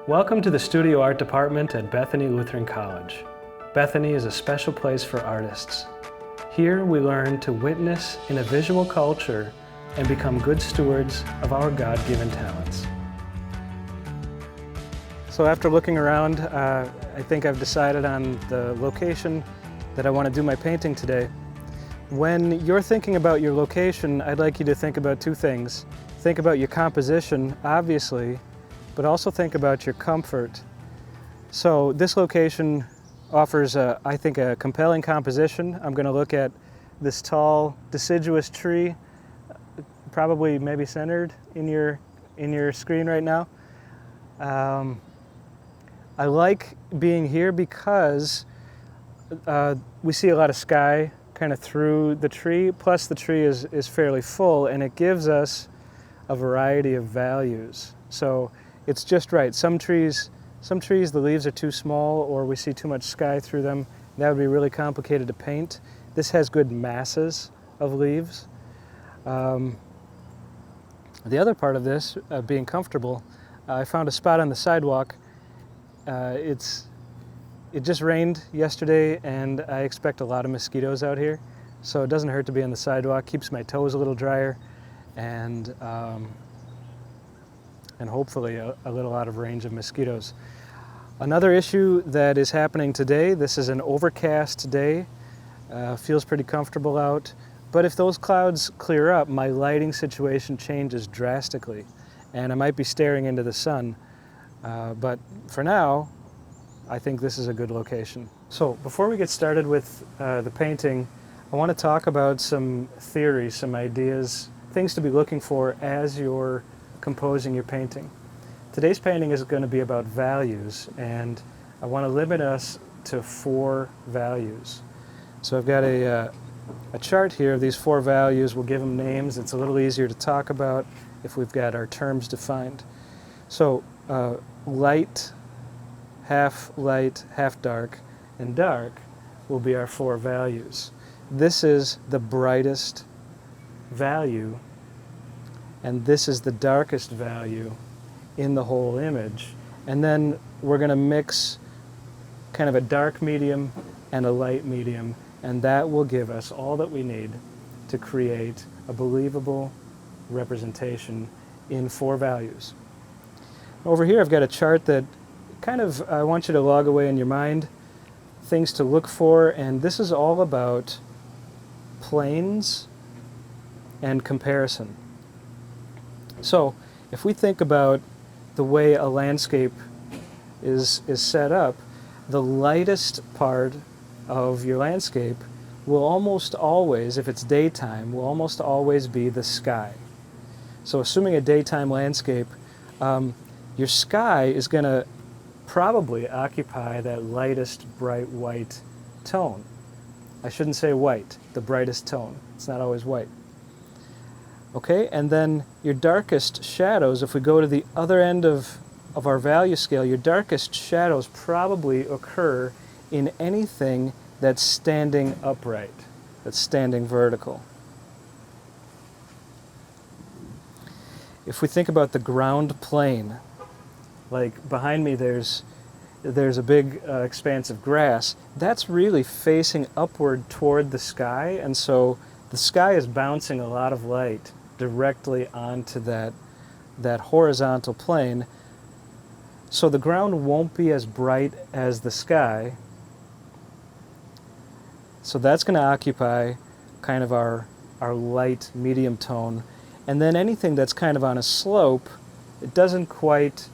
Welcome to the Studio Art Department at Bethany Lutheran College. Bethany is a special place for artists. Here we learn to witness in a visual culture and become good stewards of our God-given talents. So after looking around, I think I've decided on the location that I want to do my painting today. When you're thinking about your location, I'd like you to think about two things. Think about your composition, obviously, but also think about your comfort. So this location offers, I think, a compelling composition. I'm going to look at this tall, deciduous tree, probably maybe centered in your screen right now. I like being here because we see a lot of sky kind of through the tree, plus the tree is fairly full, and it gives us a variety of values. So it's just right. Some trees, the leaves are too small, or we see too much sky through them. That would be really complicated to paint. This has good masses of leaves. The other part of this, being comfortable, I found a spot on the sidewalk. It just rained yesterday, and I expect a lot of mosquitoes out here. So it doesn't hurt to be on the sidewalk, keeps my toes a little drier, and hopefully a little out of range of mosquitoes. Another issue that is happening today, this is an overcast day, feels pretty comfortable out, but if those clouds clear up, my lighting situation changes drastically, and I might be staring into the sun. But for now, I think this is a good location. So before we get started with the painting, I want to talk about some theory, some ideas, things to be looking for as you're composing your painting. Today's painting is going to be about values, and I want to limit us to 4 values. So I've got a chart here of these 4 values. We'll give them names. It's a little easier to talk about if we've got our terms defined. So light, half dark, and dark will be our 4 values. This is the brightest value, and this is the darkest value in the whole image. And then we're going to mix kind of a dark medium and a light medium, and that will give us all that we need to create a believable representation in 4 values. Over here I've got a chart that kind of I want you to log away in your mind, things to look for, and this is all about planes and comparison. So if we think about the way a landscape is set up, the lightest part of your landscape will almost always, if it's daytime, will almost always be the sky. So assuming a daytime landscape, your sky is going to probably occupy that lightest bright white tone. I shouldn't say white, the brightest tone. It's not always white. Okay, and then your darkest shadows, if we go to the other end of our value scale, your darkest shadows probably occur in anything that's standing upright, that's standing vertical. If we think about the ground plane, like behind me there's a big expanse of grass, that's really facing upward toward the sky, and so the sky is bouncing a lot of light directly onto that horizontal plane. So the ground won't be as bright as the sky. So that's going to occupy kind of our light medium tone. And then anything that's kind of on a slope, it doesn't quite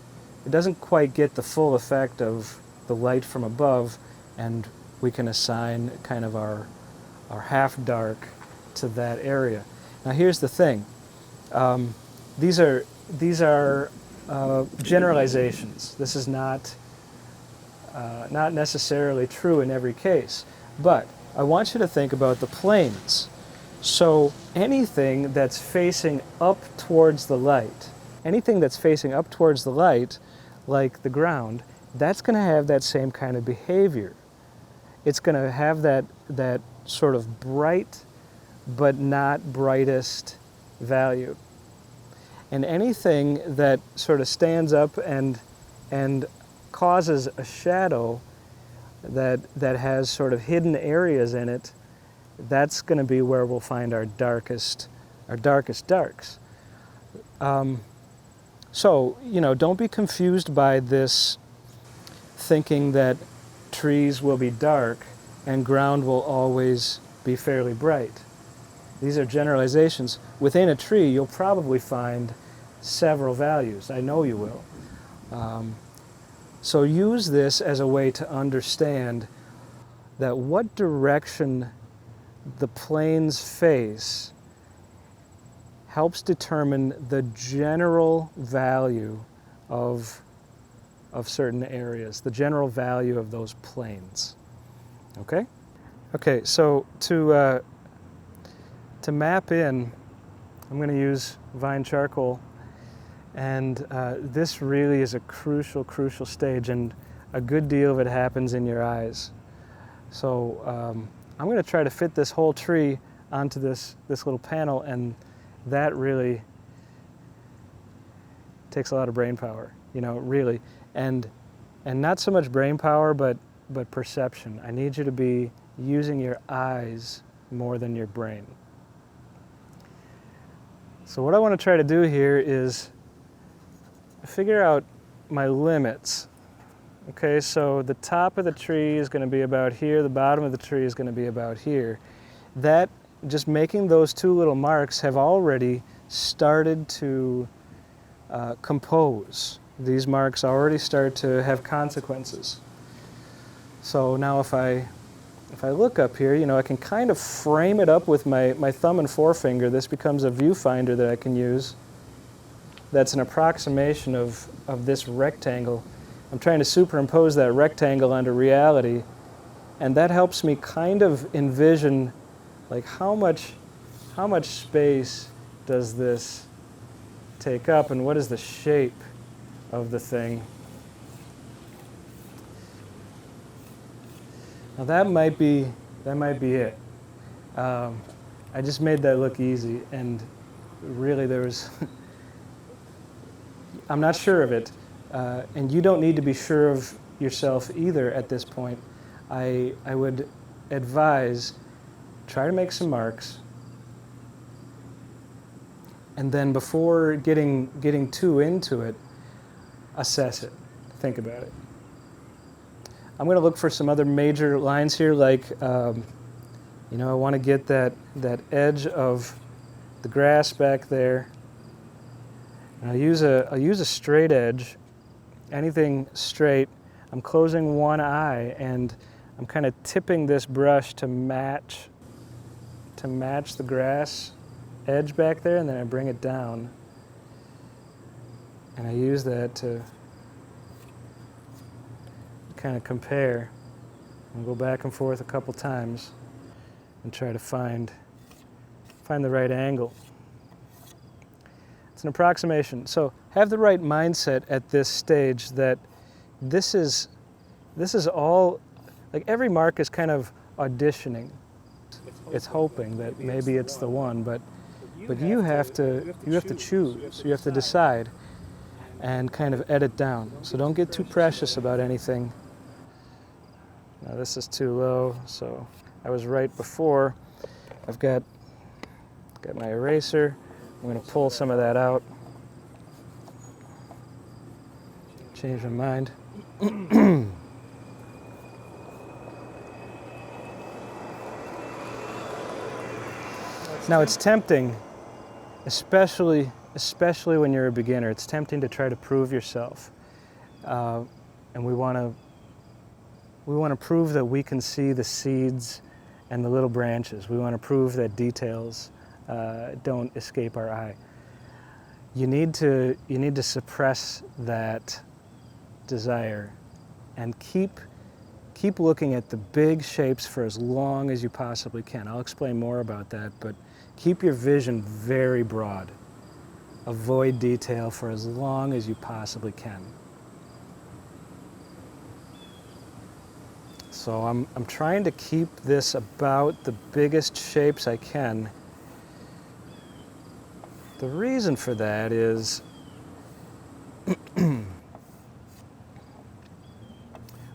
get the full effect of the light from above, and we can assign kind of our half dark to that area. Now here's the thing. These are generalizations. This is not necessarily true in every case, but I want you to think about the planes. So anything that's facing up towards the light, like the ground, that's going to have that same kind of behavior. It's going to have that sort of bright but not brightest value. And anything that sort of stands up and and causes a shadow that has sort of hidden areas in it, that's going to be where we'll find our darkest darks. So, don't be confused by this thinking that trees will be dark and ground will always be fairly bright. These are generalizations. Within a tree, you'll probably find several values. I know you will. So use this as a way to understand that what direction the planes face helps determine the general value of certain areas, the general value of those planes. Okay? Okay, so to map in, I'm going to use Vine charcoal, and this really is a crucial stage, and a good deal of it happens in your eyes. So I'm going to try to fit this whole tree onto this little panel, and that really takes a lot of brain power, really. And not so much brain power, but perception. I need you to be using your eyes more than your brain. So what I want to try to do here is figure out my limits. Okay, so the top of the tree is going to be about here, the bottom of the tree is going to be about here. That, just making those two little marks, have already started to compose. These marks already start to have consequences. So now if I look up here, I can kind of frame it up with my thumb and forefinger. This becomes a viewfinder that I can use. That's an approximation of this rectangle. I'm trying to superimpose that rectangle onto reality, and that helps me kind of envision, like, how much space does this take up, and what is the shape of the thing. Now that might be it. I just made that look easy, and really there's I'm not sure of it, and you don't need to be sure of yourself either at this point. I would advise, try to make some marks, and then before getting too into it, assess it, think about it. I'm going to look for some other major lines here, like I want to get that edge of the grass back there. And I'll use a straight edge, anything straight. I'm closing one eye, and I'm kind of tipping this brush to match the grass edge back there, and then I bring it down. And I use that to kind of compare and go back and forth a couple times and try to find the right angle. It's an approximation. So have the right mindset at this stage that this is all, like, every mark is kind of auditioning. It's hoping that maybe it's the one, but you have to choose. You have to decide and kind of edit down. So don't get too precious about anything. Now this is too low, so I was right before. I've got my eraser. I'm going to pull some of that out. Change my mind. Now it's tempting, especially when you're a beginner, it's tempting to try to prove yourself. And we want to prove that we can see the seeds and the little branches. We want to prove that details don't escape our eye. You need to suppress that desire and keep looking at the big shapes for as long as you possibly can. I'll explain more about that, but keep your vision very broad. Avoid detail for as long as you possibly can. So I'm trying to keep this about the biggest shapes I can. The reason for that is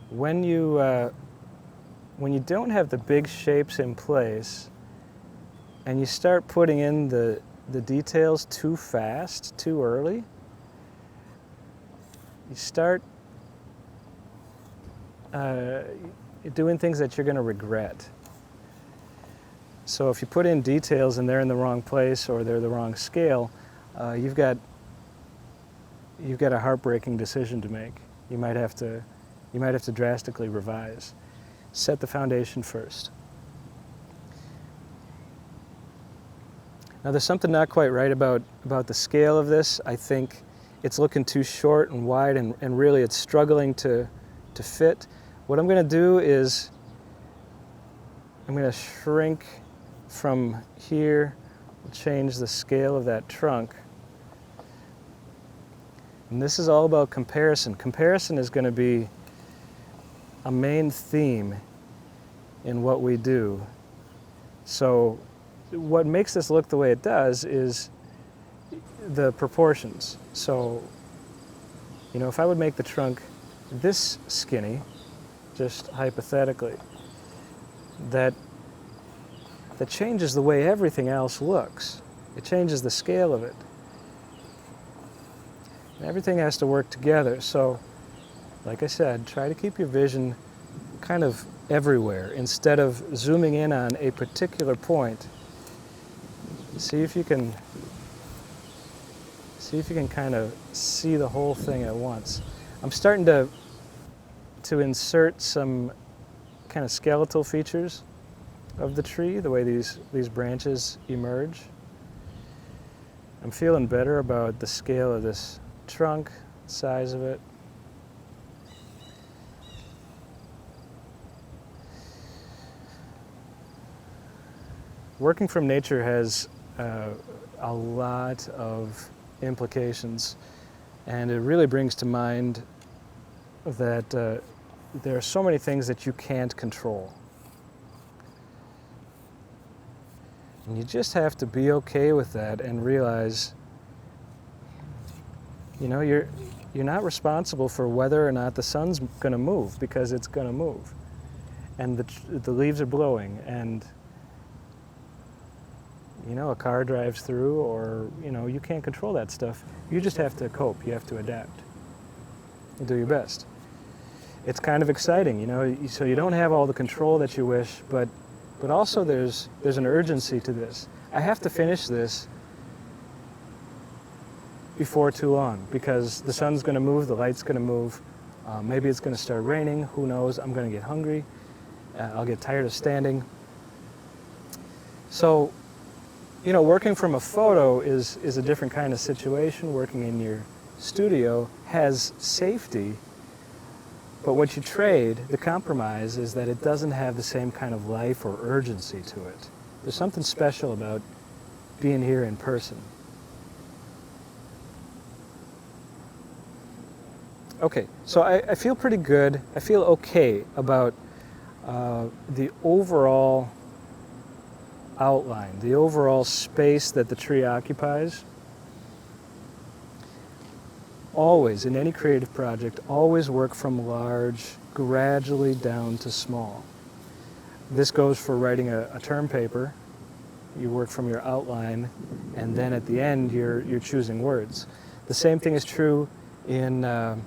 when you don't have the big shapes in place and you start putting in the details too fast, too early, you start doing things that you're going to regret. So if you put in details and they're in the wrong place or they're the wrong scale, you've got a heartbreaking decision to make. You might have to drastically revise. Set the foundation first. Now there's something not quite right about the scale of this. I think it's looking too short and wide, and really it's struggling to fit. What I'm going to do is I'm going to shrink from here, change the scale of that trunk. And this is all about comparison. Comparison is going to be a main theme in what we do. So what makes this look the way it does is the proportions. So, you know, if I would make the trunk this skinny, just hypothetically, that changes the way everything else looks. It changes the scale of it. And everything has to work together. So, like I said, try to keep your vision kind of everywhere instead of zooming in on a particular point. See if you can kind of see the whole thing at once. I'm starting to insert some kind of skeletal features of the tree, the way these branches emerge. I'm feeling better about the scale of this trunk, size of it. Working from nature has a lot of implications, and it really brings to mind that there are so many things that you can't control. And you just have to be okay with that and realize, you know, you're not responsible for whether or not the sun's going to move, because it's going to move. And the leaves are blowing, and you know, a car drives through, or, you know, you can't control that stuff. You just have to cope. You have to adapt and do your best. It's kind of exciting, you know, so you don't have all the control that you wish, but also there's an urgency to this. I have to finish this before too long, because the sun's going to move, the light's going to move, maybe it's going to start raining, who knows, I'm going to get hungry, I'll get tired of standing. So, you know, working from a photo is a different kind of situation. Working in your studio has safety, but what you trade, the compromise, is that it doesn't have the same kind of life or urgency to it. There's something special about being here in person. Okay, so I feel pretty good. I feel okay about the overall outline, the overall space that the tree occupies. Always, in any creative project, always work from large, gradually down to small. This goes for writing a term paper. You work from your outline, and then at the end, you're choosing words. The same thing is true in a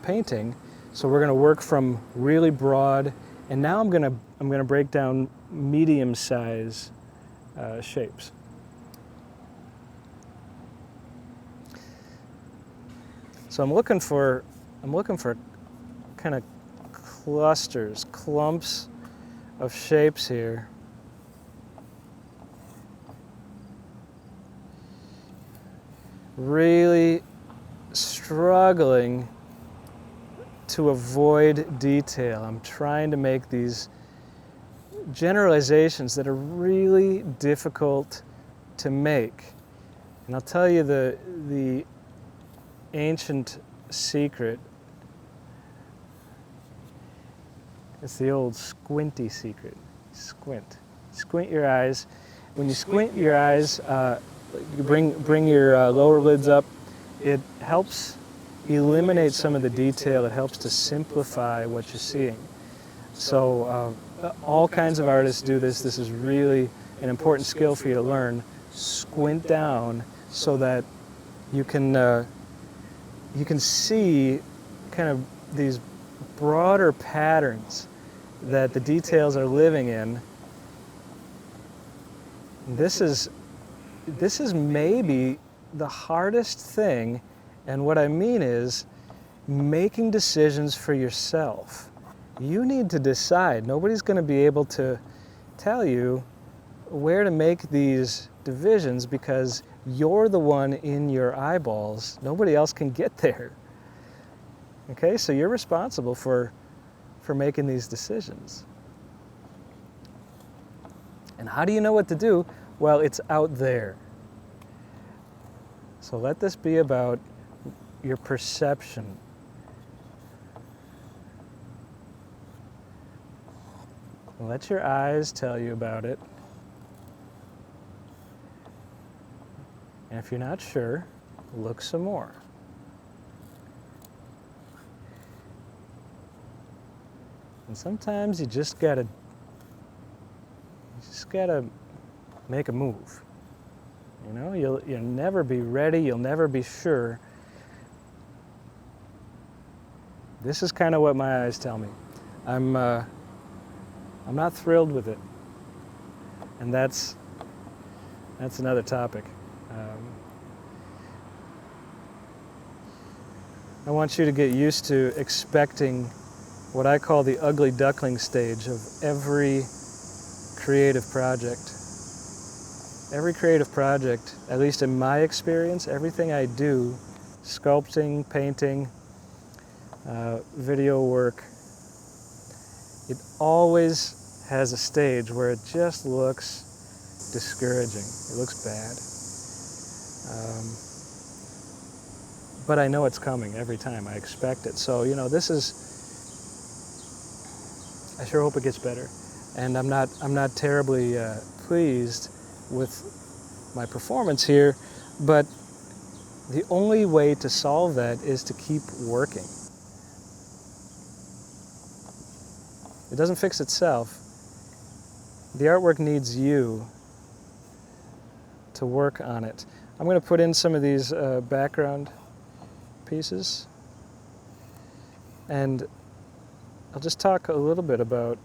painting. So we're going to work from really broad, and now I'm going to break down medium-size shapes. So I'm looking for kind of clusters, clumps of shapes here. Really struggling to avoid detail. I'm trying to make these generalizations that are really difficult to make. And I'll tell you the ancient secret. It's the old squinty secret. Squint. Squint your eyes. When you squint your eyes, you bring your lower lids up. It helps eliminate some of the detail. It helps to simplify what you're seeing. So all kinds of artists do this. This is really an important skill for you to learn. Squint down so that you can see kind of these broader patterns that the details are living in. This is maybe the hardest thing, and what I mean is making decisions for yourself. You need to decide. Nobody's going to be able to tell you where to make these divisions because you're the one in your eyeballs. Nobody else can get there. Okay, so you're responsible for making these decisions. And how do you know what to do? Well, it's out there. So let this be about your perception. Let your eyes tell you about it. And if you're not sure, look some more. And sometimes you just gotta make a move. You know, you'll never be ready, you'll never be sure. This is kind of what my eyes tell me. I'm not thrilled with it. And that's another topic. I want you to get used to expecting what I call the ugly duckling stage of every creative project. Every creative project, at least in my experience, everything I do, sculpting, painting, video work, it always has a stage where it just looks discouraging. It looks bad. But I know it's coming every time. I expect it. So, you know, I sure hope it gets better. And I'm not terribly pleased with my performance here, but the only way to solve that is to keep working. It doesn't fix itself. The artwork needs you to work on it. I'm going to put in some of these background pieces, and I'll just talk a little bit about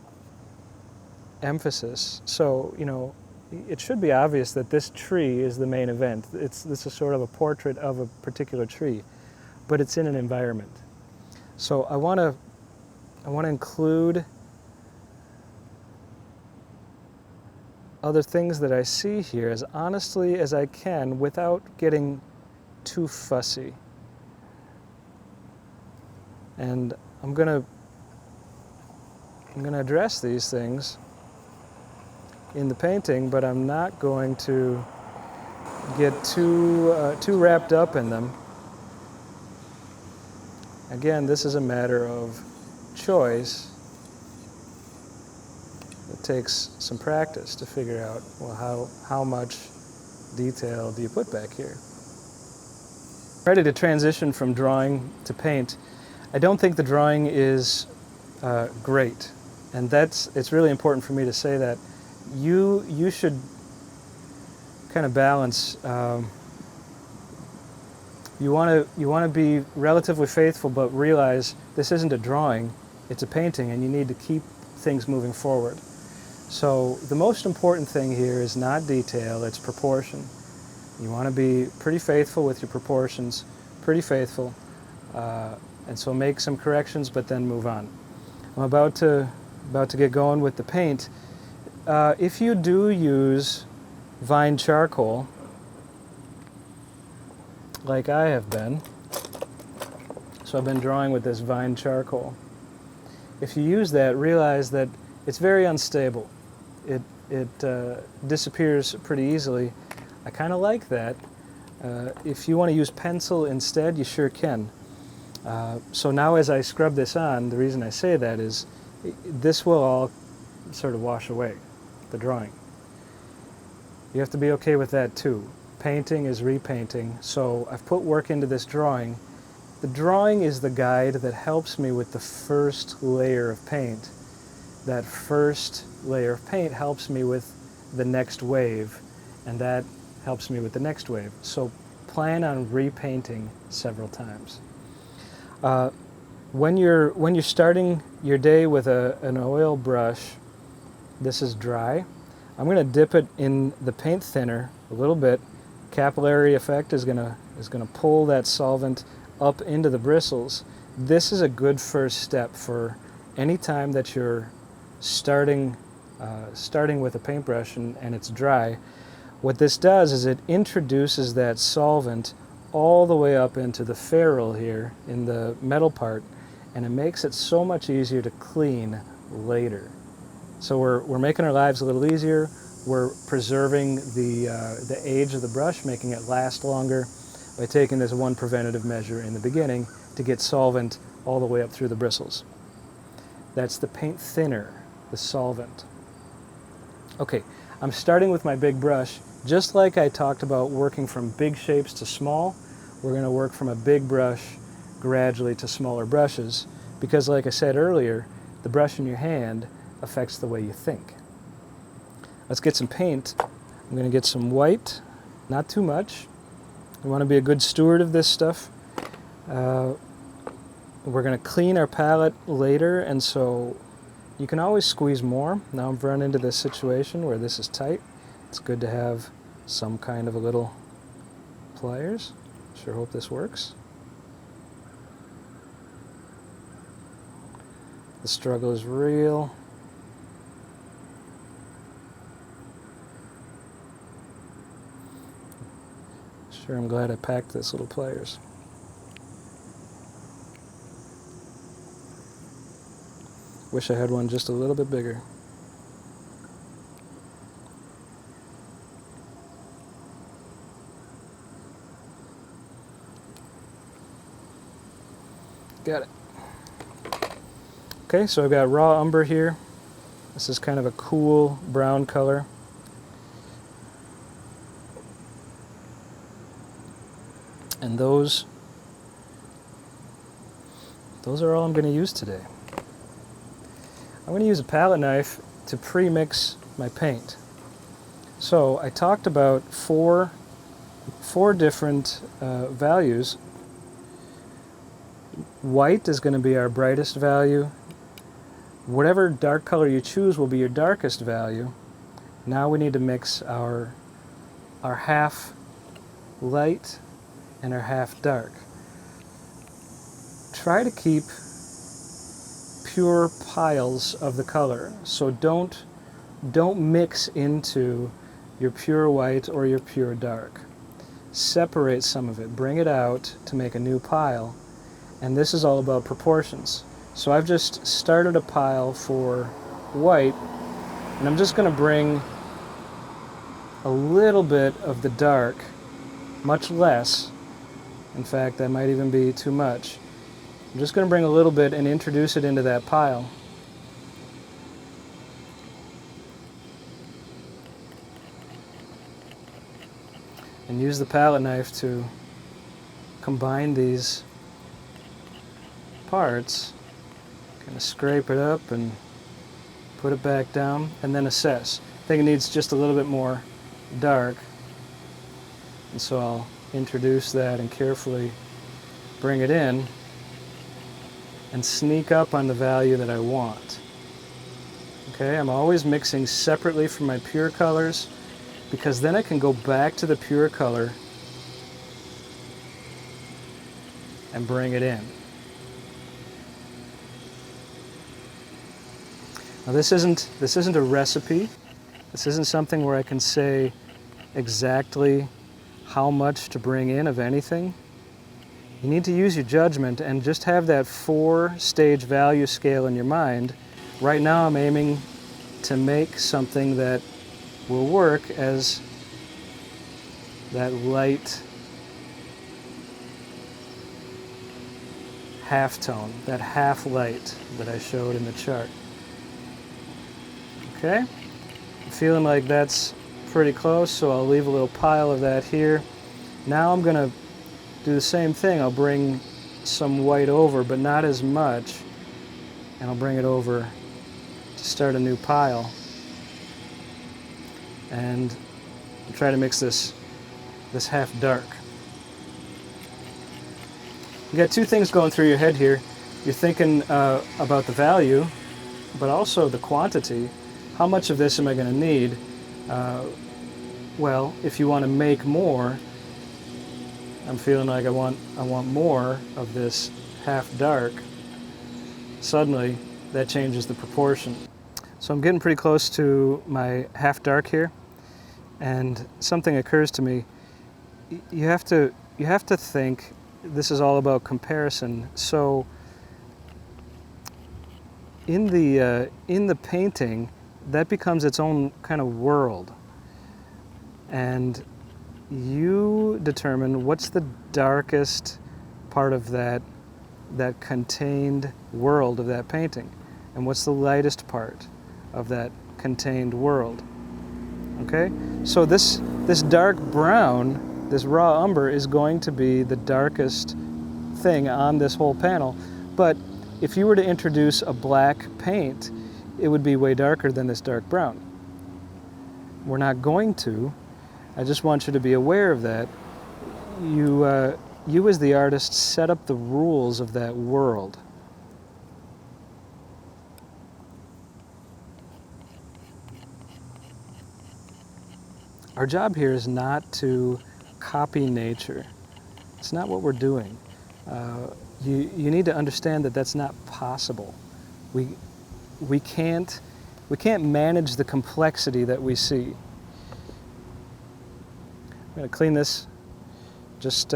emphasis. So, you know, it should be obvious that this tree is the main event. This is sort of a portrait of a particular tree, but it's in an environment. So I want to include other things that I see here as honestly as I can without getting too fussy. And I'm going to address these things in the painting, but I'm not going to get too wrapped up in them. Again, this is a matter of choice. It takes some practice to figure out, well, how much detail do you put back here? Ready to transition from drawing to paint. I don't think the drawing is great, and it's really important for me to say that. You should kind of balance. You want to be relatively faithful, but realize this isn't a drawing; it's a painting, and you need to keep things moving forward. So the most important thing here is not detail; it's proportion. You want to be pretty faithful with your proportions, pretty faithful, and so make some corrections, but then move on. I'm about to get going with the paint. If you do use vine charcoal, like I have been, so I've been drawing with this vine charcoal. If you use that, realize that it's very unstable. It disappears pretty easily. I kind of like that. If you want to use pencil instead, you sure can. So now as I scrub this on, the reason I say that is this will all sort of wash away, the drawing. You have to be okay with that too. Painting is repainting, so I've put work into this drawing, The drawing is the guide that helps me with the first layer of paint. That first layer of paint helps me with the next wave, and that helps me with the next wave. So plan on repainting several times. When you're starting your day with an oil brush, this is dry. I'm going to dip it in the paint thinner a little bit. Capillary effect is going to pull that solvent up into the bristles. This is a good first step for any time that you're starting with a paintbrush and it's dry. What this does is it introduces that solvent all the way up into the ferrule here in the metal part, and it makes it so much easier to clean later. So we're making our lives a little easier. We're preserving the age of the brush, making it last longer by taking this one preventative measure in the beginning to get solvent all the way up through the bristles. That's the paint thinner, the solvent. Okay, I'm starting with my big brush. Just like I talked about working from big shapes to small, we're going to work from a big brush gradually to smaller brushes, because like I said earlier, the brush in your hand affects the way you think. Let's get some paint. I'm going to get some white, not too much. We want to be a good steward of this stuff. We're going to clean our palette later, and so you can always squeeze more. Now I've run into this situation where this is tight. It's good to have some kind of a little pliers. Sure hope this works. The struggle is real. Sure, I'm glad I packed this little pliers. Wish I had one just a little bit bigger. Got it. Okay, so I've got raw umber here. This is kind of a cool brown color. And those are all I'm going to use today. I'm going to use a palette knife to pre-mix my paint. So I talked about four different values. White is going to be our brightest value. Whatever dark color you choose will be your darkest value. Now we need to mix our half light and our half dark. Try to keep pure piles of the color. So don't mix into your pure white or your pure dark. Separate some of it, bring it out to make a new pile. And this is all about proportions. So I've just started a pile for white, and I'm just going to bring a little bit of the dark, much less. In fact, that might even be too much. I'm just going to bring a little bit and introduce it into that pile. And use the palette knife to combine these parts. Kind of scrape it up and put it back down, and then assess. I think it needs just a little bit more dark, and so I'll introduce that and carefully bring it in and sneak up on the value that I want. Okay, I'm always mixing separately from my pure colors, because then I can go back to the pure color and bring it in. Now this isn't a recipe. This isn't something where I can say exactly how much to bring in of anything. You need to use your judgment and just have that 4-stage value scale in your mind. Right now I'm aiming to make something that will work as that light halftone, that half light that I showed in the chart. Okay, I'm feeling like that's pretty close, so I'll leave a little pile of that here. Now I'm going to do the same thing. I'll bring some white over, but not as much, and I'll bring it over to start a new pile. And I'll try to mix this half dark. You got two things going through your head here. You're thinking about the value, but also the quantity. How much of this am I going to need? Well, if you want to make more, I'm feeling like I want more of this half dark. Suddenly, that changes the proportion. So I'm getting pretty close to my half dark here, and something occurs to me. You have to think. This is all about comparison. So in the painting, that becomes its own kind of world, and you determine what's the darkest part of that contained world of that painting, and what's the lightest part of that contained world. Okay, so this dark brown, this raw umber, is going to be the darkest thing on this whole panel. But if you were to introduce a black paint, it would be way darker than this dark brown. We're not going to. I just want you to be aware of that. You as the artist set up the rules of that world. Our job here is not to copy nature. It's not what we're doing. You need to understand that that's not possible. We can't manage the complexity that we see. I'm going to clean this. Just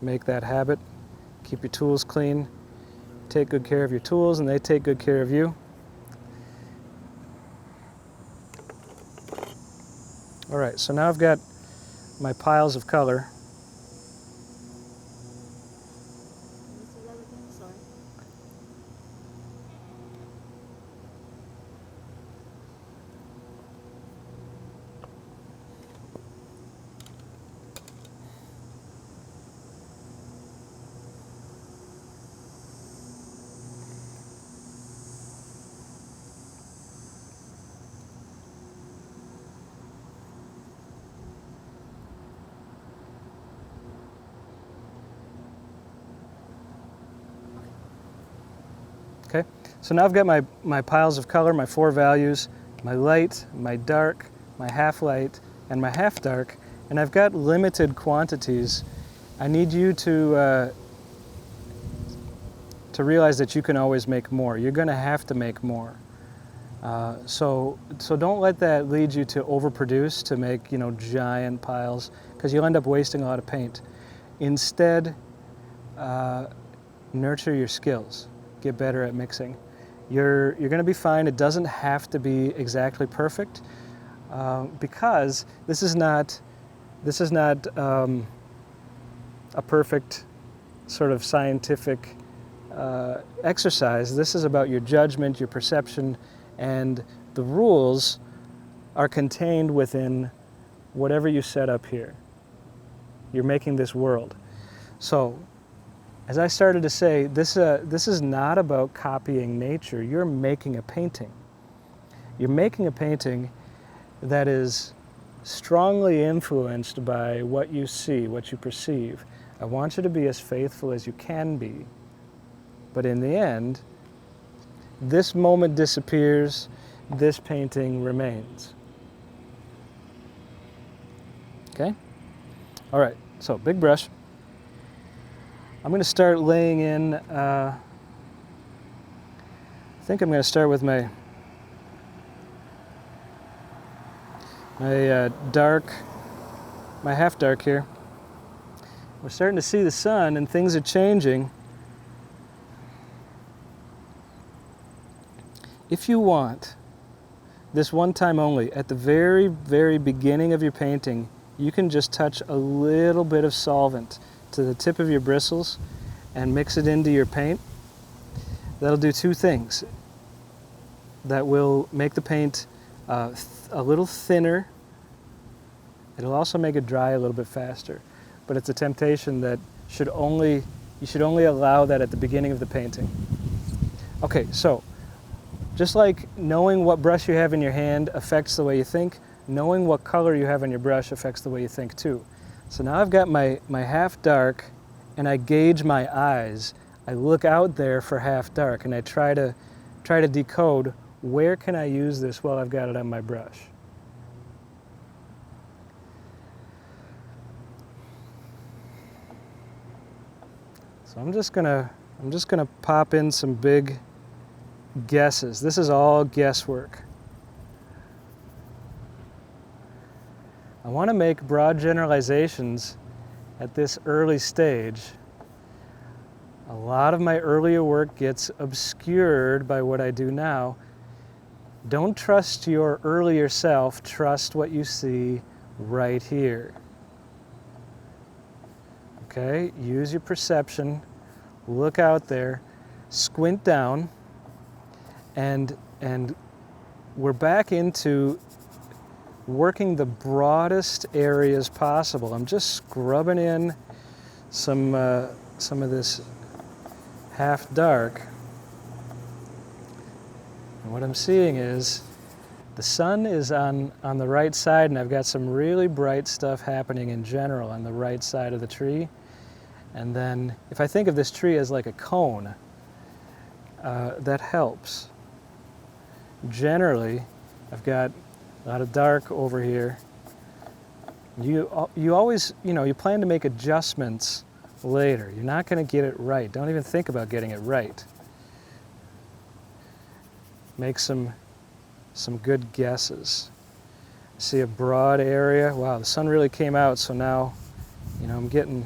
make that habit. Keep your tools clean. Take good care of your tools, and they take good care of you. All right, so now I've got my piles of color. Okay, so now I've got my piles of color, my four values, my light, my dark, my half light, and my half dark, and I've got limited quantities. I need you to realize that you can always make more. You're going to have to make more. So don't let that lead you to overproduce, to make giant piles, because you'll end up wasting a lot of paint. Instead, nurture your skills. Get better at mixing. You're going to be fine. It doesn't have to be exactly perfect, because this is not a perfect sort of scientific exercise. This is about your judgment, your perception, and the rules are contained within whatever you set up here. You're making this world. So, as I started to say, this is not about copying nature. You're making a painting. You're making a painting that is strongly influenced by what you see, what you perceive. I want you to be as faithful as you can be. But in the end, this moment disappears, this painting remains. Okay? All right, so big brush. I'm going to start laying in, I think I'm going to start with my dark, my half dark here. We're starting to see the sun and things are changing. If you want, this one time only, at the very, very beginning of your painting, you can just touch a little bit of solvent to the tip of your bristles and mix it into your paint. That'll do two things. That will make the paint a little thinner. It'll also make it dry a little bit faster. But it's a temptation that should only You should only allow that at the beginning of the painting. Okay, so just like knowing what brush you have in your hand affects the way you think, knowing what color you have on your brush affects the way you think too. So now I've got my half dark, and I gauge my eyes. I look out there for half dark, and I try to decode, where can I use this while I've got it on my brush? So I'm just gonna pop in some big guesses. This is all guesswork. I want to make broad generalizations at this early stage. A lot of my earlier work gets obscured by what I do now. Don't trust your earlier self, trust what you see right here. Okay, use your perception, look out there, squint down, and we're back into working the broadest areas possible. I'm just scrubbing in some of this half dark. And what I'm seeing is the sun is on the right side, and I've got some really bright stuff happening in general on the right side of the tree. And then if I think of this tree as like a cone, that helps. Generally, I've got a lot of dark over here. You always, you plan to make adjustments later. You're not going to get it right. Don't even think about getting it right. Make some good guesses. See a broad area. Wow, the sun really came out, so now, I'm getting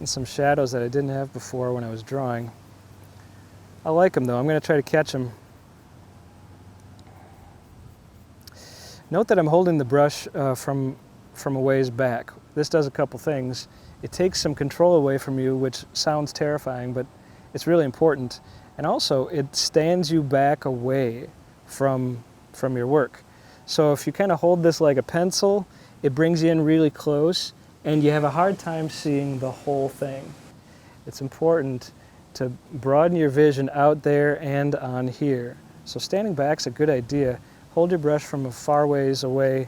some shadows that I didn't have before when I was drawing. I like them though. I'm going to try to catch them. Note that I'm holding the brush from a ways back. This does a couple things. It takes some control away from you, which sounds terrifying, but it's really important. And also, it stands you back away from your work. So if you kind of hold this like a pencil, it brings you in really close, and you have a hard time seeing the whole thing. It's important to broaden your vision out there and on here. So standing back's a good idea. Hold your brush from a far ways away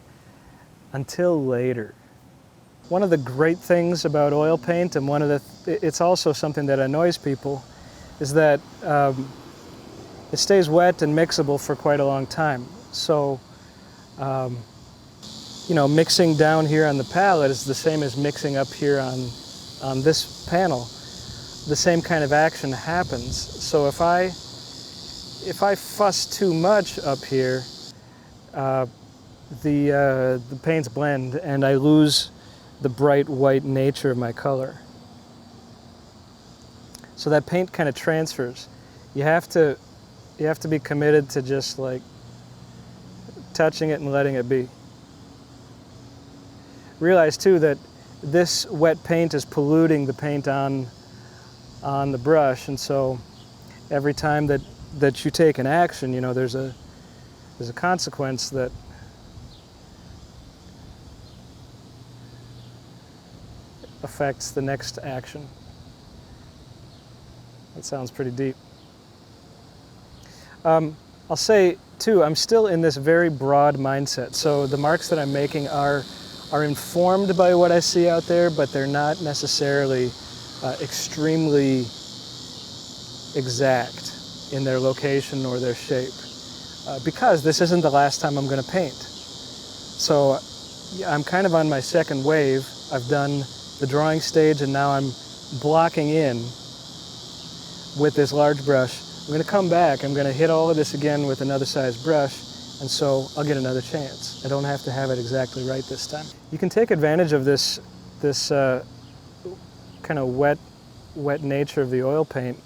until later. One of the great things about oil paint, and it's also something that annoys people, is that it stays wet and mixable for quite a long time. So, mixing down here on the palette is the same as mixing up here on this panel. The same kind of action happens. So if I fuss too much up here, the paints blend and I lose the bright white nature of my color. So that paint kind of transfers. You have to be committed to just like touching it and letting it be. Realize too that this wet paint is polluting the paint on the brush, and so every time that you take an action, there's a consequence that affects the next action. That sounds pretty deep. I'll say too, I'm still in this very broad mindset. So the marks that I'm making are informed by what I see out there, but they're not necessarily extremely exact in their location or their shape, because this isn't the last time I'm going to paint. So I'm kind of on my second wave. I've done the drawing stage, and now I'm blocking in with this large brush. I'm going to come back, I'm going to hit all of this again with another size brush, and so I'll get another chance. I don't have to have it exactly right this time. You can take advantage of this kind of wet nature of the oil paint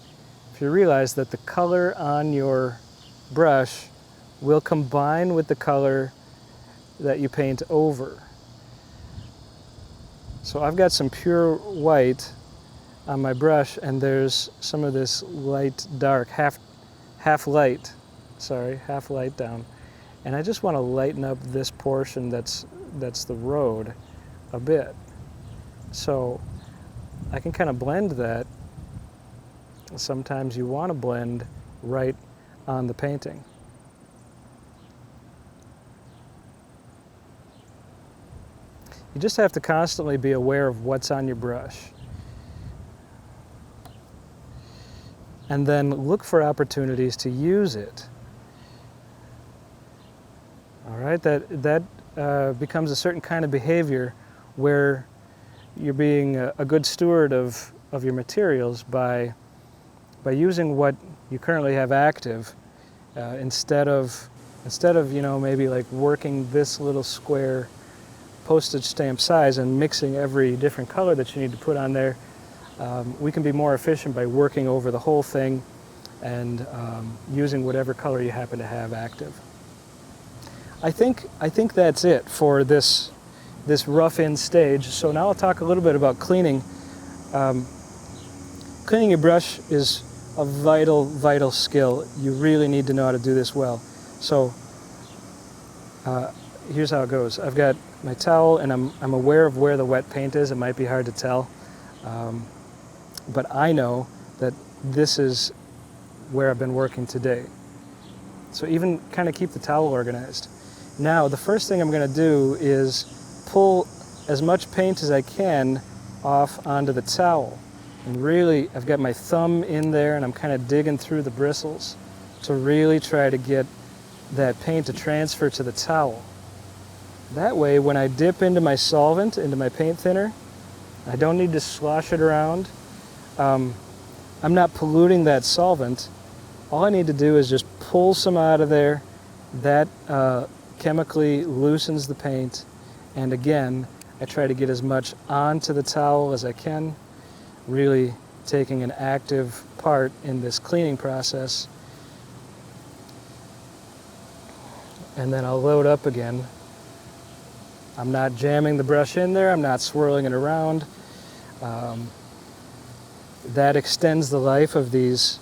if you realize that the color on your brush will combine with the color that you paint over. So I've got some pure white on my brush, and there's some of this light dark, half light down. And I just want to lighten up this portion that's the road a bit. So I can kind of blend that. Sometimes you want to blend right on the painting. You just have to constantly be aware of what's on your brush. And then look for opportunities to use it. All right, that becomes a certain kind of behavior where you're being a good steward of your materials by using what you currently have active, instead of maybe like working this little square postage stamp size and mixing every different color that you need to put on there. We can be more efficient by working over the whole thing and using whatever color you happen to have active. I think that's it for this rough-in stage. So now I'll talk a little bit about cleaning. Cleaning your brush is a vital skill. You really need to know how to do this well. So here's how it goes. I've got my towel and I'm aware of where the wet paint is. It might be hard to tell, but I know that this is where I've been working today. So even kind of keep the towel organized. Now the first thing I'm going to do is pull as much paint as I can off onto the towel. And really, I've got my thumb in there and I'm kind of digging through the bristles to really try to get that paint to transfer to the towel. That way, when I dip into my solvent, into my paint thinner, I don't need to slosh it around. I'm not polluting that solvent. All I need to do is just pull some out of there. That chemically loosens the paint. And again, I try to get as much onto the towel as I can, really taking an active part in this cleaning process. And then I'll load up again. I'm not jamming the brush in there, I'm not swirling it around. That extends the life of these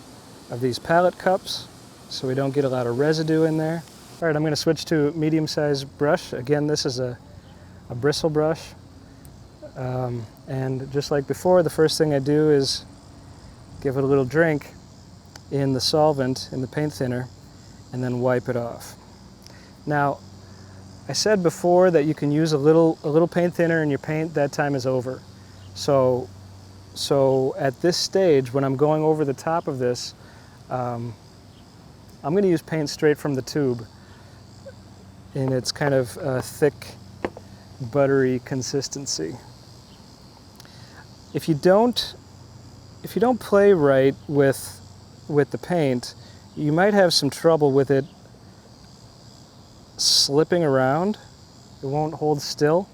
palette cups, so we don't get a lot of residue in there. All right, I'm going to switch to a medium-sized brush. Again, this is a bristle brush. And just like before, the first thing I do is give it a little drink in the solvent, in the paint thinner, and then wipe it off. Now, I said before that you can use a little paint thinner in your paint. That time is over. So at this stage, when I'm going over the top of this, I'm going to use paint straight from the tube in its kind of thick, buttery consistency. If you don't play right with the paint, you might have some trouble with it slipping around. It won't hold still.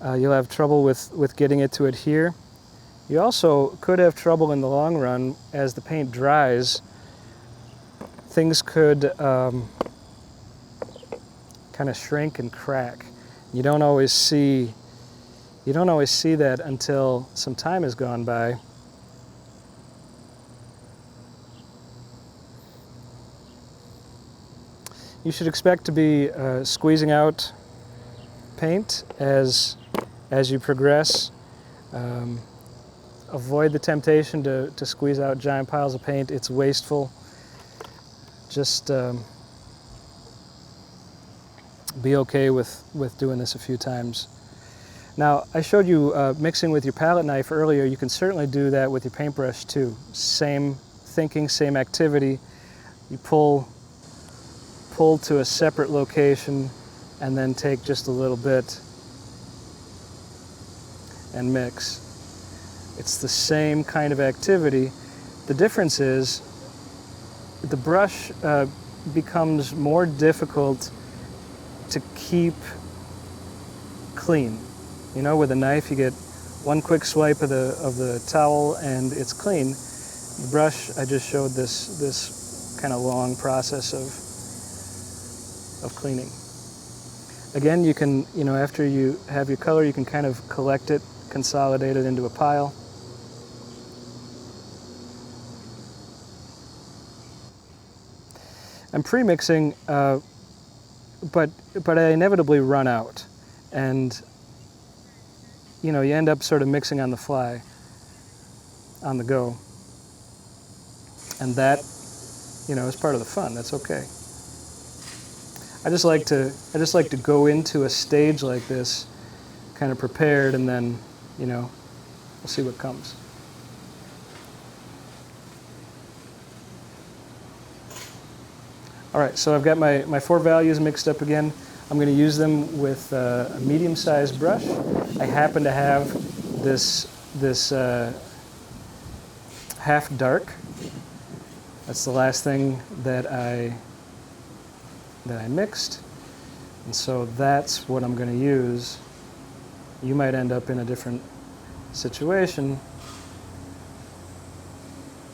You'll have trouble with getting it to adhere. You also could have trouble in the long run as the paint dries. Things could kind of shrink and crack. You don't always see that until some time has gone by. You should expect to be squeezing out paint as you progress. Avoid the temptation to squeeze out giant piles of paint. It's wasteful. Just be okay with doing this a few times. Now, I showed you mixing with your palette knife earlier. You can certainly do that with your paintbrush too. Same thinking, same activity. You pull to a separate location and then take just a little bit and mix. It's the same kind of activity. The difference is the brush becomes more difficult to keep clean. You know, with a knife you get one quick swipe of the towel and it's clean. The brush, I just showed this kind of long process of cleaning. Again, you can, after you have your color, you can kind of collect it, consolidate it into a pile. I'm pre-mixing, but I inevitably run out, and you end up sort of mixing on the fly. on the go. And that, you know, is part of the fun. That's okay. I just like to go into a stage like this kind of prepared, and then, you know, we'll see what comes. All right, so I've got my 4 values mixed up again. I'm going to use them with a medium-sized brush. I happen to have this half dark. That's the last thing that I mixed, and so that's what I'm going to use. You might end up in a different situation.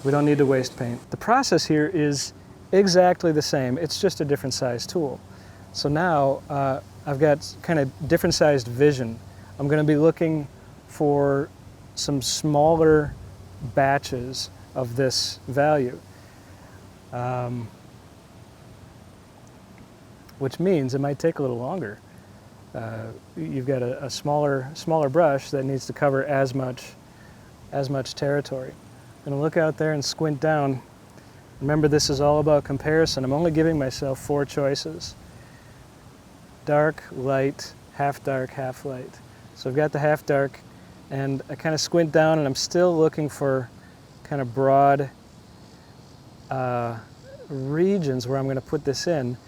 We don't need to waste paint. The process here is exactly the same. It's just a different size tool. So now I've got kind of different sized vision. I'm going to be looking for some smaller batches of this value, which means it might take a little longer. You've got a smaller brush that needs to cover as much territory. I'm going to look out there and squint down. Remember, this is all about comparison. I'm only giving myself 4 choices: dark, light, half dark, half light. So I've got the half dark, and I kind of squint down, and I'm still looking for kind of broad regions where I'm going to put this in.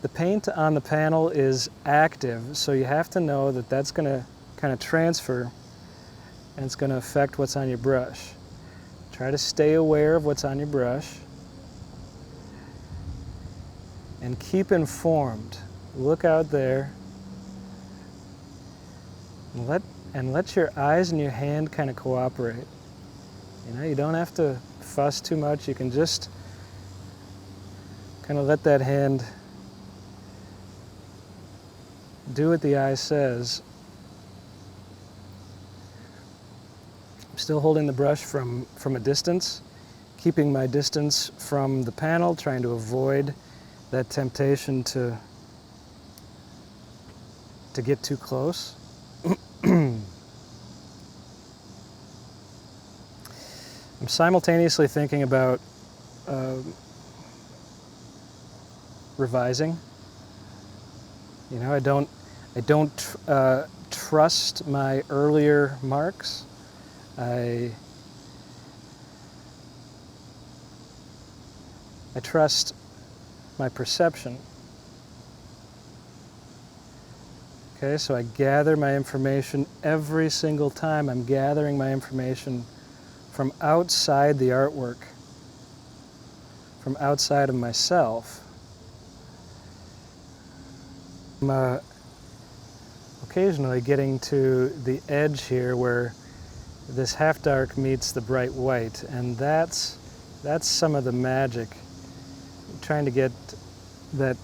The paint on the panel is active, so you have to know that that's going to kind of transfer, and it's going to affect what's on your brush. Try to stay aware of what's on your brush, and keep informed. Look out there, and let your eyes and your hand kind of cooperate. You know, you don't have to fuss too much. You can just kind of let that hand do what the eye says. I'm still holding the brush from a distance, keeping my distance from the panel, trying to avoid that temptation to get too close. I'm simultaneously thinking about revising. You know, I don't trust my earlier marks. I trust my perception. Okay, so I gather my information every single time. I'm gathering my information from outside the artwork, from outside of myself. I'm occasionally getting to the edge here where this half dark meets the bright white, and that's some of the magic. Trying to get that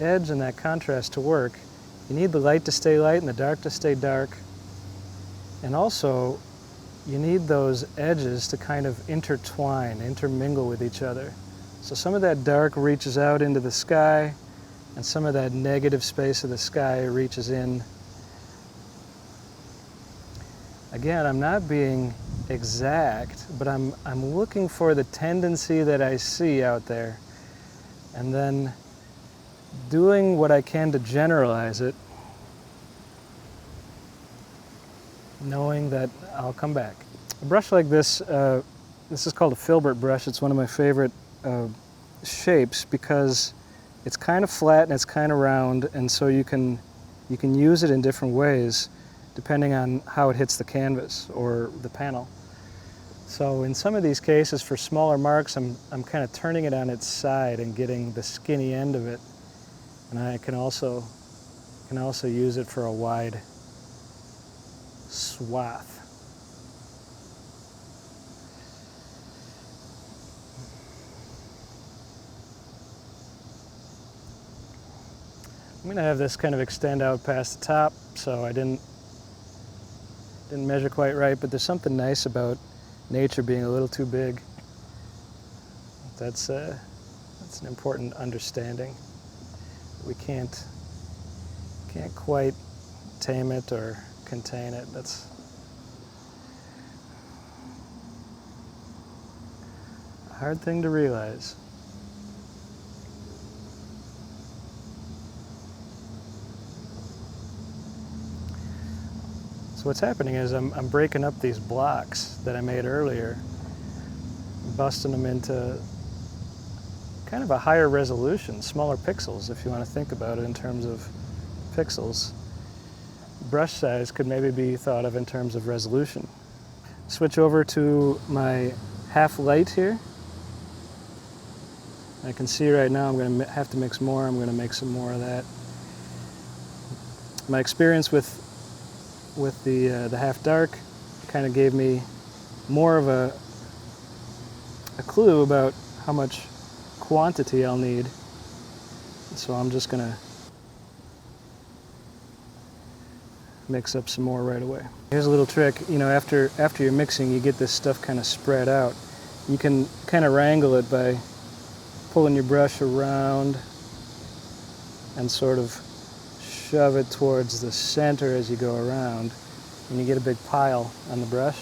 edge and that contrast to work. You need the light to stay light and the dark to stay dark. And also, you need those edges to kind of intertwine, intermingle with each other. So some of that dark reaches out into the sky, and some of that negative space of the sky reaches in. Again, I'm not being exact, but I'm looking for the tendency that I see out there, and then doing what I can to generalize it, knowing that I'll come back. A brush like this, this is called a Filbert brush. It's one of my favorite shapes because it's kind of flat and it's kind of round, and so you can use it in different ways depending on how it hits the canvas or the panel. So in some of these cases, for smaller marks, I'm kind of turning it on its side and getting the skinny end of it. And I can also use it for a wide swath. I'm going to have this kind of extend out past the top, so I didn't measure quite right, but there's something nice about nature being a little too big. That's an important understanding. We can't quite tame it or contain it. hard thing to realize. So what's happening is I'm breaking up these blocks that I made earlier, busting them into kind of a higher resolution, smaller pixels if you want to think about it in terms of pixels. Brush size could maybe be thought of in terms of resolution. Switch over to my half light here. I can see right now I'm going to have to mix more. I'm going to make some more of that. My experience with the half dark kind of gave me more of a clue about how much quantity I'll need. So I'm just going to mix up some more right away. Here's a little trick. You know, after you're mixing, you get this stuff kind of spread out. You can kind of wrangle it by pulling your brush around and sort of shove it towards the center as you go around, and you get a big pile on the brush.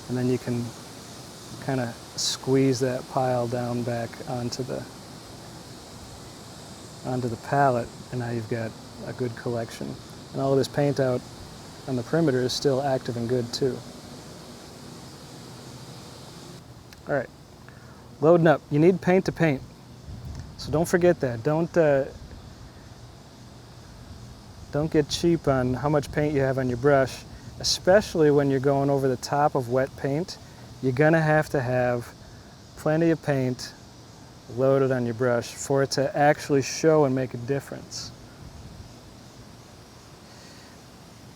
And then you can kind of squeeze that pile down back onto the palette, and now you've got a good collection. And all of this paint out on the perimeter is still active and good too. All right, loading up. You need paint to paint, so don't forget that. Don't get cheap on how much paint you have on your brush, especially when you're going over the top of wet paint. You're gonna have to have plenty of paint loaded on your brush for it to actually show and make a difference.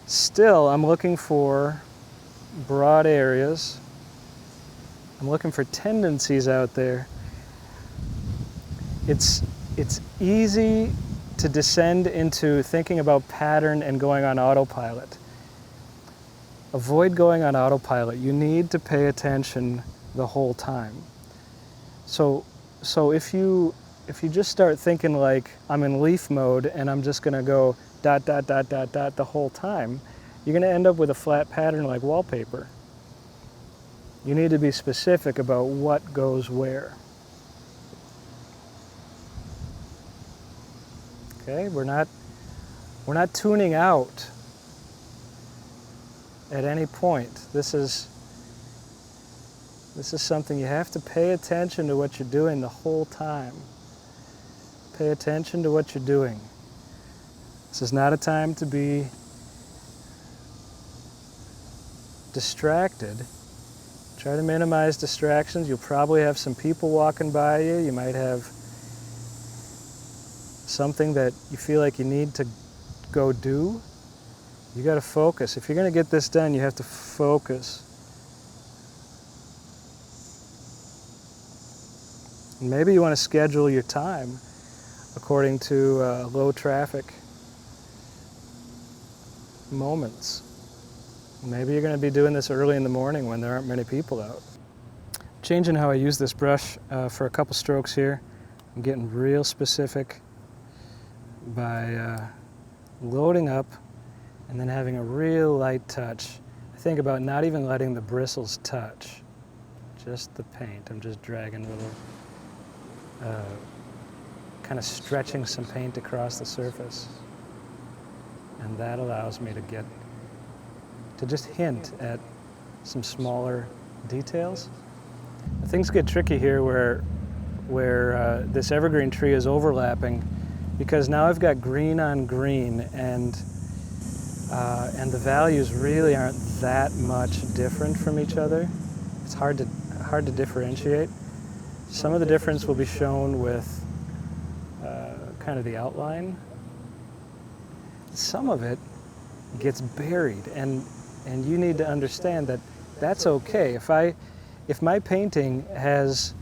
Still, I'm looking for broad areas. I'm looking for tendencies out there. It's easy to descend into thinking about pattern and going on autopilot. Avoid going on autopilot. You need to pay attention the whole time. So if you just start thinking like I'm in leaf mode and I'm just gonna go dot, dot, dot, dot, dot the whole time, you're gonna end up with a flat pattern like wallpaper. You need to be specific about what goes where. Okay, we're not tuning out at any point. This is something you have to pay attention to what you're doing the whole time. Pay attention to what you're doing. This is not a time to be distracted. Try to minimize distractions. You'll probably have some people walking by you. You might have something that you feel like you need to go do. You got to focus. If you're going to get this done, you have to focus. And maybe you want to schedule your time according to low traffic moments. Maybe you're going to be doing this early in the morning when there aren't many people out. Changing how I use this brush for a couple strokes here. I'm getting real specific by loading up and then having a real light touch. I think about not even letting the bristles touch, just the paint. I'm just dragging little, kind of stretching some paint across the surface. And that allows me to just hint at some smaller details. Things get tricky here where this evergreen tree is overlapping, because now I've got green on green, and the values really aren't that much different from each other. It's hard to differentiate. Some of the difference will be shown with kind of the outline. Some of it gets buried, and you need to understand that that's okay. If my painting has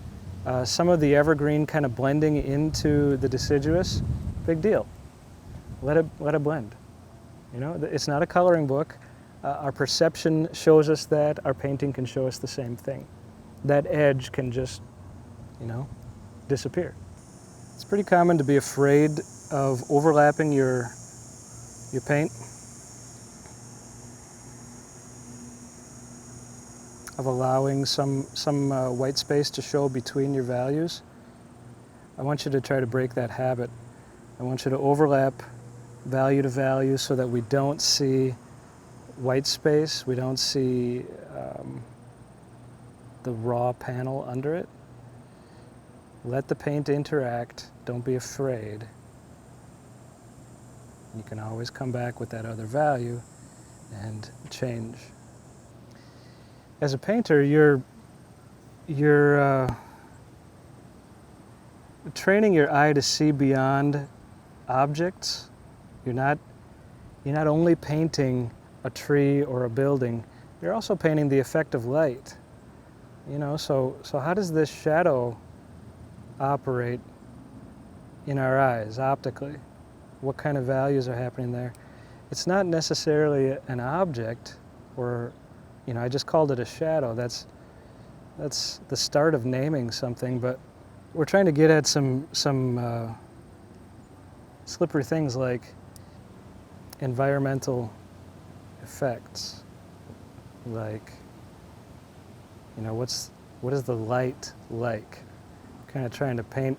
some of the evergreen kind of blending into the deciduous, big deal. Let it blend. You know, it's not a coloring book. Our perception shows us that. Our painting can show us the same thing. That edge can just, disappear. It's pretty common to be afraid of overlapping your paint. of allowing some white space to show between your values. I want you to try to break that habit. I want you to overlap value to value so that we don't see white space, we don't see the raw panel under it. Let the paint interact, don't be afraid. You can always come back with that other value and change. As a painter, you're training your eye to see beyond objects. You're not only painting a tree or a building, you're also painting the effect of light. You know, so how does this shadow operate in our eyes optically? What kind of values are happening there? It's not necessarily an object, or, you know, I just called it a shadow. That's the start of naming something, but we're trying to get at some slippery things like environmental effects, like, you know, what is the light like? Kind of trying to paint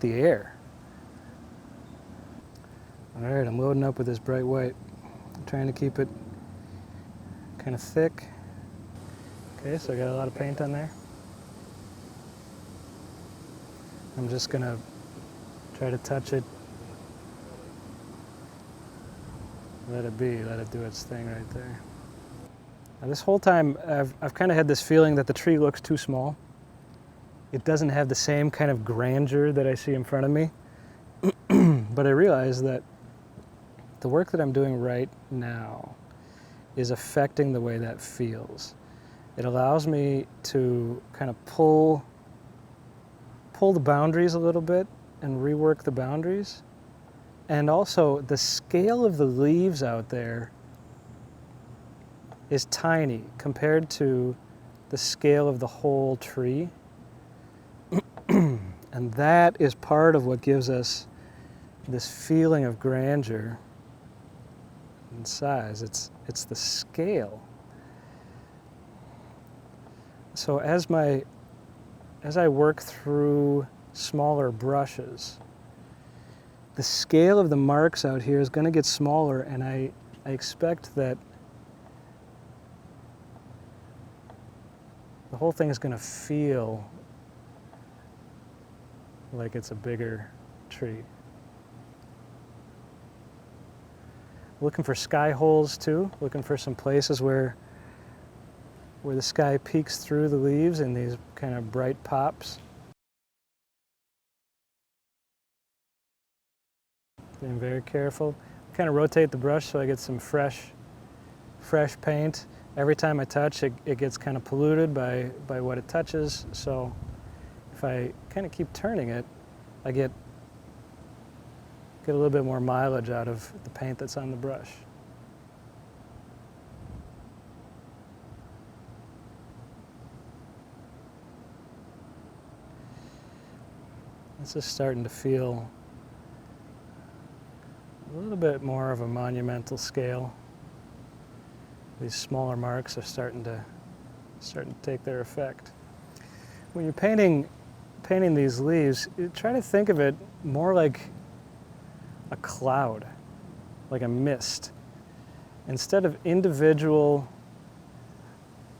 the air. All right, I'm loading up with this bright white. I'm trying to keep it kind of thick. Okay, so I got a lot of paint on there. I'm just gonna try to touch it. Let it be, let it do its thing right there. Now this whole time, I've kind of had this feeling that the tree looks too small. It doesn't have the same kind of grandeur that I see in front of me. But I realize that the work that I'm doing right now is affecting the way that feels. It allows me to kind of pull the boundaries a little bit and rework the boundaries. And also, the scale of the leaves out there is tiny compared to the scale of the whole tree. And that is part of what gives us this feeling of grandeur and size. It's the scale. So as I work through smaller brushes, the scale of the marks out here is going to get smaller, and I expect that the whole thing is going to feel like it's a bigger tree. Looking for sky holes too, looking for some places where the sky peeks through the leaves in these kind of bright pops. Being very careful. Kind of rotate the brush so I get some fresh paint. Every time I touch, it gets kind of polluted by what it touches. So if I kind of keep turning it, I get a little bit more mileage out of the paint that's on the brush. This is starting to feel a little bit more of a monumental scale. These smaller marks are starting to take their effect. When you're painting these leaves, you try to think of it more like a cloud, like a mist. Instead of individual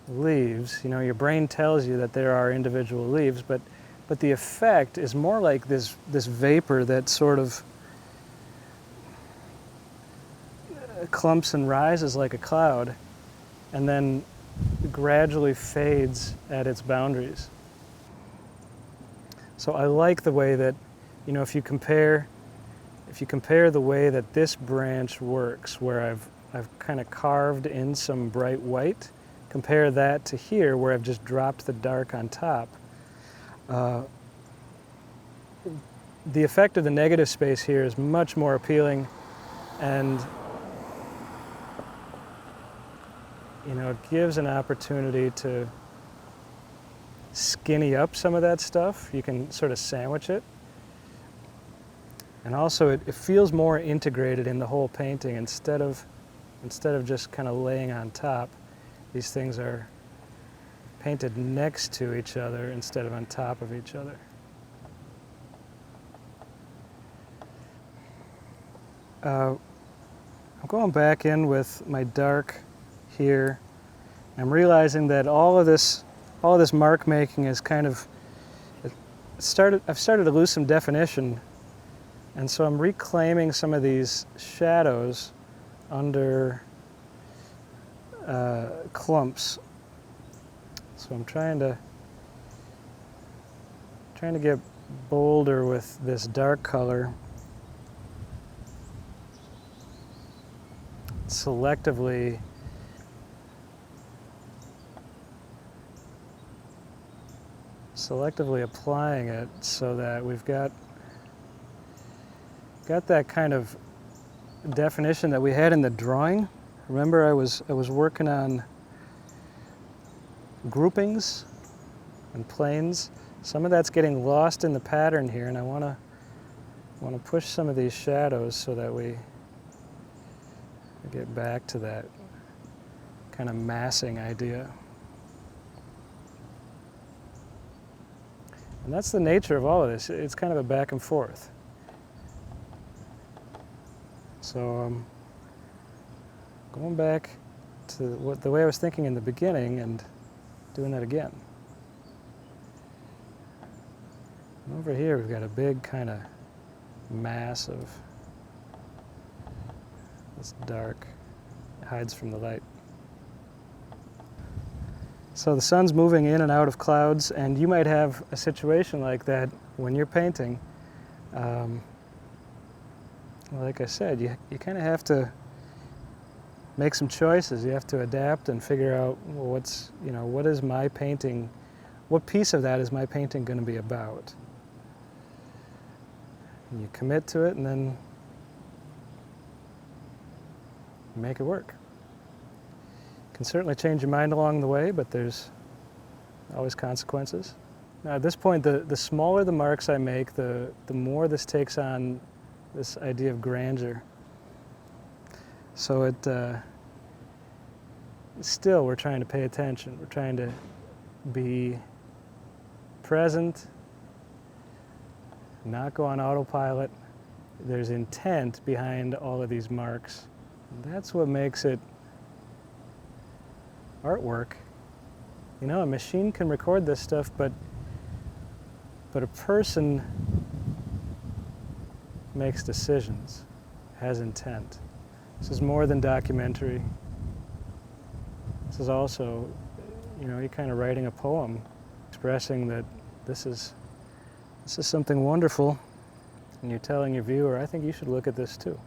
leaves, you know, your brain tells you that there are individual leaves, but the effect is more like this vapor that sort of clumps and rises like a cloud and then gradually fades at its boundaries. So I like the way that, you know, if you compare the way that this branch works, where I've kind of carved in some bright white, compare that to here where I've just dropped the dark on top. The effect of the negative space here is much more appealing, and you know, it gives an opportunity to skinny up some of that stuff. You can sort of sandwich it. And also it feels more integrated in the whole painting instead of just kind of laying on top. These things are painted next to each other instead of on top of each other. I'm going back in with my dark here. I'm realizing that all of this mark making is kind of, I've started to lose some definition, and so I'm reclaiming some of these shadows under clumps. So I'm trying to get bolder with this dark color, selectively applying it so that we've got that kind of definition that we had in the drawing. Remember, I was working on groupings and planes. Some of that's getting lost in the pattern here, and I want to push some of these shadows so that we get back to that kind of massing idea. And that's the nature of all of this. It's kind of a back and forth. So going back to the way I was thinking in the beginning and doing that again. And over here we've got a big kind of mass of this dark, hides from the light. So the sun's moving in and out of clouds, and you might have a situation like that when you're painting. Like I said, you kind of have to make some choices. You have to adapt and figure out, well, what is my painting, what piece of that is my painting going to be about? And you commit to it and then make it work. You can certainly change your mind along the way, but there's always consequences. Now at this point, the smaller the marks I make, the more this takes on this idea of grandeur. So still we're trying to pay attention. We're trying to be present, not go on autopilot. There's intent behind all of these marks. And that's what makes it artwork. You know, a machine can record this stuff, but a person makes decisions, has intent. This is more than documentary. This is also, you're kind of writing a poem, expressing that this is something wonderful, and you're telling your viewer, I think you should look at this too.